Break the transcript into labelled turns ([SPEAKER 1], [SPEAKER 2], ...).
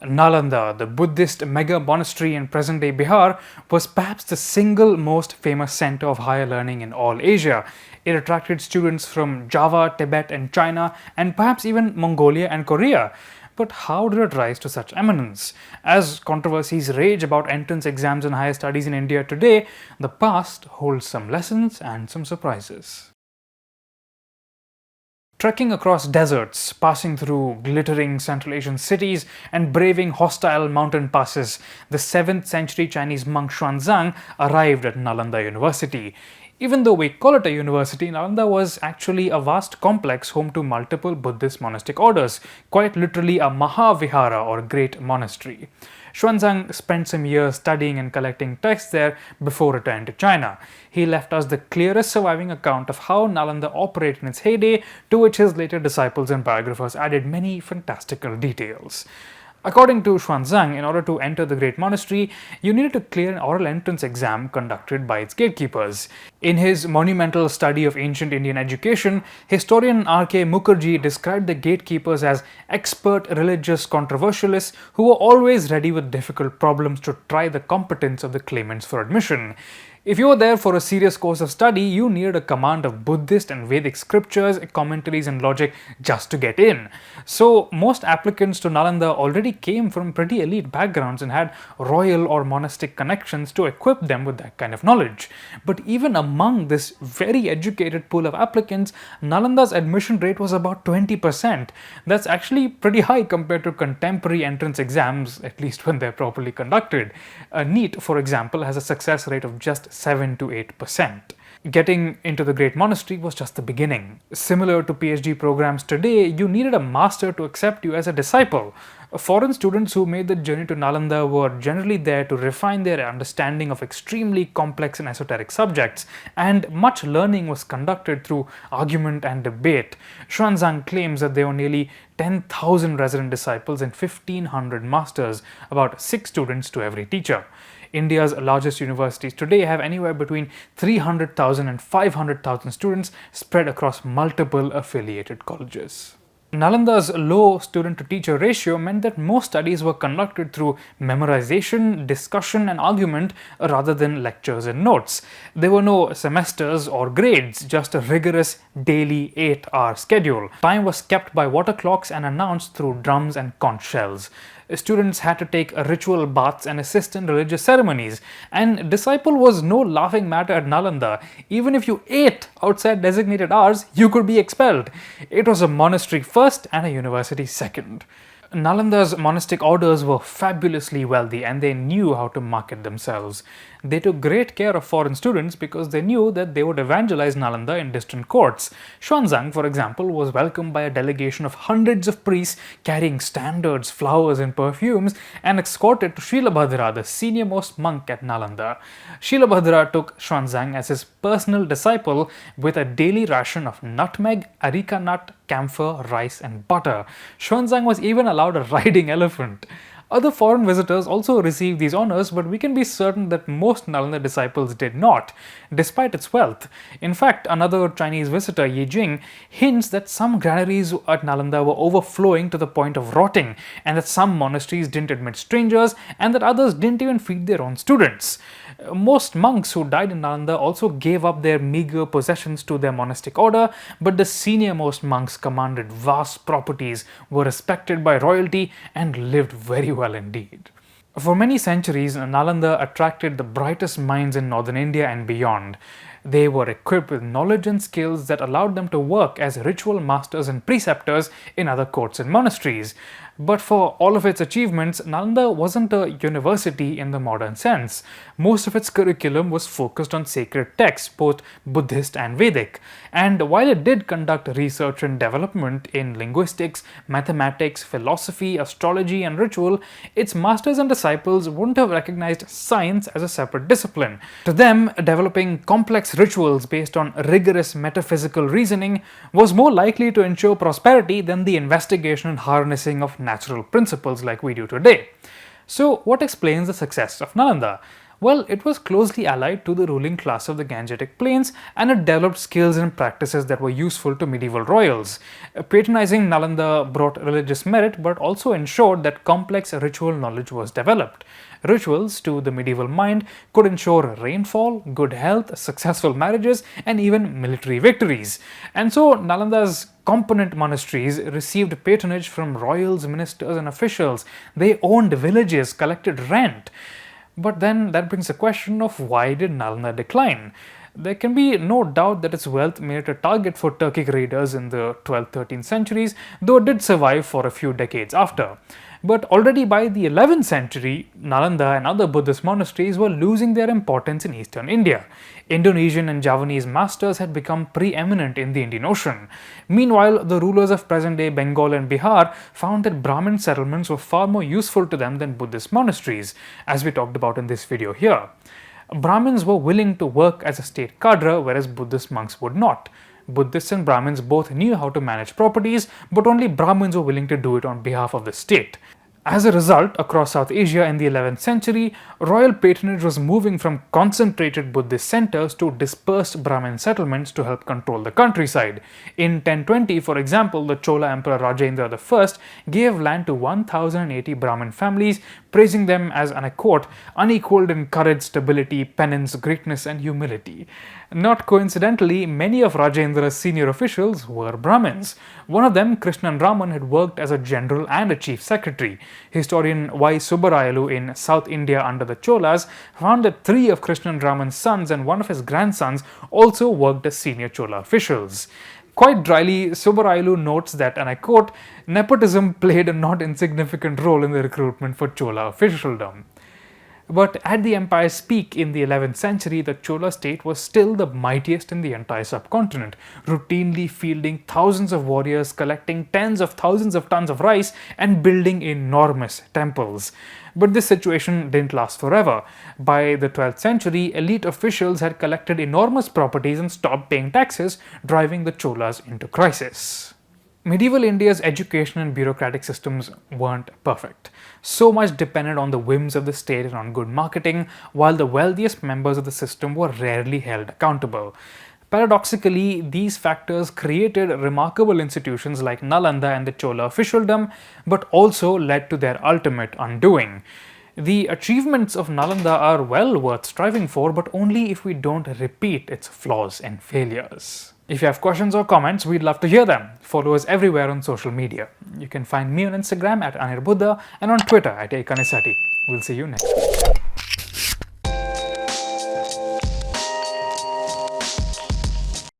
[SPEAKER 1] Nalanda, the Buddhist mega-monastery in present-day Bihar, was perhaps the single most famous center of higher learning in all Asia. It attracted students from Java, Tibet and China, and perhaps even Mongolia and Korea. But how did it rise to such eminence? As controversies rage about entrance exams and higher studies in India today, the past holds some lessons and some surprises. Trekking across deserts, passing through glittering Central Asian cities, and braving hostile mountain passes, the 7th century Chinese monk Xuanzang arrived at Nalanda University. Even though we call it a university, Nalanda was actually a vast complex home to multiple Buddhist monastic orders, quite literally a Mahavihara or great monastery. Xuanzang spent some years studying and collecting texts there before returning to China. He left us the clearest surviving account of how Nalanda operated in its heyday, to which his later disciples and biographers added many fantastical details. According to Xuanzang, in order to enter the great monastery, you needed to clear an oral entrance exam conducted by its gatekeepers. In his monumental study of ancient Indian education, historian R.K. Mookerji described the gatekeepers as expert religious controversialists who were always ready with difficult problems to try the competence of the claimants for admission. If you were there for a serious course of study, you needed a command of Buddhist and Vedic scriptures, commentaries and logic just to get in. So most applicants to Nalanda already came from pretty elite backgrounds and had royal or monastic connections to equip them with that kind of knowledge. But even among this very educated pool of applicants, Nalanda's admission rate was about 20%. That's actually pretty high compared to contemporary entrance exams, at least when they're properly conducted. NEET, for example, has a success rate of just 7 to 8%. Getting into the great monastery was just the beginning. Similar to PhD programs today, you needed a master to accept you as a disciple. Foreign students who made the journey to Nalanda were generally there to refine their understanding of extremely complex and esoteric subjects, and much learning was conducted through argument and debate. Xuanzang claims that there were nearly 10,000 resident disciples and 1,500 masters, about 6 students to every teacher. India's largest universities today have anywhere between 300,000 and 500,000 students spread across multiple affiliated colleges. Nalanda's low student-to-teacher ratio meant that most studies were conducted through memorization, discussion and argument rather than lectures and notes. There were no semesters or grades, just a rigorous daily 8-hour schedule. Time was kept by water clocks and announced through drums and conch shells. Students had to take ritual baths and assist in religious ceremonies, and disciple was no laughing matter at Nalanda. Even if you ate outside designated hours, you could be expelled. It was a monastery first and a university second. Nalanda's monastic orders were fabulously wealthy and they knew how to market themselves. They took great care of foreign students because they knew that they would evangelize Nalanda in distant courts. Xuanzang, for example, was welcomed by a delegation of hundreds of priests carrying standards, flowers and perfumes, and escorted to Srilabhadra, the senior-most monk at Nalanda. Srilabhadra took Xuanzang as his personal disciple with a daily ration of nutmeg, areca nut, camphor, rice and butter. Xuanzang was even allowed a riding elephant. Other foreign visitors also received these honors, but we can be certain that most Nalanda disciples did not, despite its wealth. In fact, another Chinese visitor, I-tsing, hints that some granaries at Nalanda were overflowing to the point of rotting, and that some monasteries didn't admit strangers, and that others didn't even feed their own students. Most monks who died in Nalanda also gave up their meager possessions to their monastic order, but the senior-most monks commanded vast properties, were respected by royalty, and lived very well indeed. For many centuries, Nalanda attracted the brightest minds in northern India and beyond. They were equipped with knowledge and skills that allowed them to work as ritual masters and preceptors in other courts and monasteries. But for all of its achievements, Nalanda wasn't a university in the modern sense. Most of its curriculum was focused on sacred texts, both Buddhist and Vedic. And while it did conduct research and development in linguistics, mathematics, philosophy, astrology, and ritual, its masters and disciples wouldn't have recognized science as a separate discipline. To them, developing complex rituals based on rigorous metaphysical reasoning was more likely to ensure prosperity than the investigation and harnessing of natural principles like we do today. So, what explains the success of Nalanda? Well, it was closely allied to the ruling class of the Gangetic Plains, and it developed skills and practices that were useful to medieval royals. Patronizing Nalanda brought religious merit but also ensured that complex ritual knowledge was developed. Rituals, to the medieval mind, could ensure rainfall, good health, successful marriages, and even military victories. And so, Nalanda's component monasteries received patronage from royals, ministers, and officials. They owned villages, collected rent. But then that brings the question of why did Nalanda decline? There can be no doubt that its wealth made it a target for Turkic raiders in the 12th, 13th centuries, though it did survive for a few decades after. But already by the 11th century, Nalanda and other Buddhist monasteries were losing their importance in eastern India. Indonesian and Javanese masters had become preeminent in the Indian Ocean. Meanwhile, the rulers of present-day Bengal and Bihar found that Brahmin settlements were far more useful to them than Buddhist monasteries, as we talked about in this video here. Brahmins were willing to work as a state cadre, whereas Buddhist monks would not. Buddhists and Brahmins both knew how to manage properties, but only Brahmins were willing to do it on behalf of the state. As a result, across South Asia in the 11th century, royal patronage was moving from concentrated Buddhist centers to dispersed Brahmin settlements to help control the countryside. In 1020, for example, the Chola Emperor Rajendra I gave land to 1080 Brahmin families, praising them as, and I quote, unequaled in courage, stability, penance, greatness, and humility. Not coincidentally, many of Rajendra's senior officials were Brahmins. One of them, Krishnan Raman, had worked as a general and a chief secretary. Historian Y. Subbarayalu in South India under the Cholas found that 3 of Krishnan Raman's sons and 1 of his grandsons also worked as senior Chola officials. Quite dryly, Subbarayalu notes that, and I quote, nepotism played a not insignificant role in the recruitment for Chola officialdom. But at the empire's peak in the 11th century, the Chola state was still the mightiest in the entire subcontinent, routinely fielding thousands of warriors, collecting tens of thousands of tons of rice, and building enormous temples. But this situation didn't last forever. By the 12th century, elite officials had collected enormous properties and stopped paying taxes, driving the Cholas into crisis. Medieval India's education and bureaucratic systems weren't perfect. So much depended on the whims of the state and on good marketing, while the wealthiest members of the system were rarely held accountable. Paradoxically, these factors created remarkable institutions like Nalanda and the Chola officialdom, but also led to their ultimate undoing. The achievements of Nalanda are well worth striving for, but only if we don't repeat its flaws and failures. If you have questions or comments, we'd love to hear them. Follow us everywhere on social media. You can find me on Instagram at Anirudh and on Twitter at Kanisetti. We'll see you next week.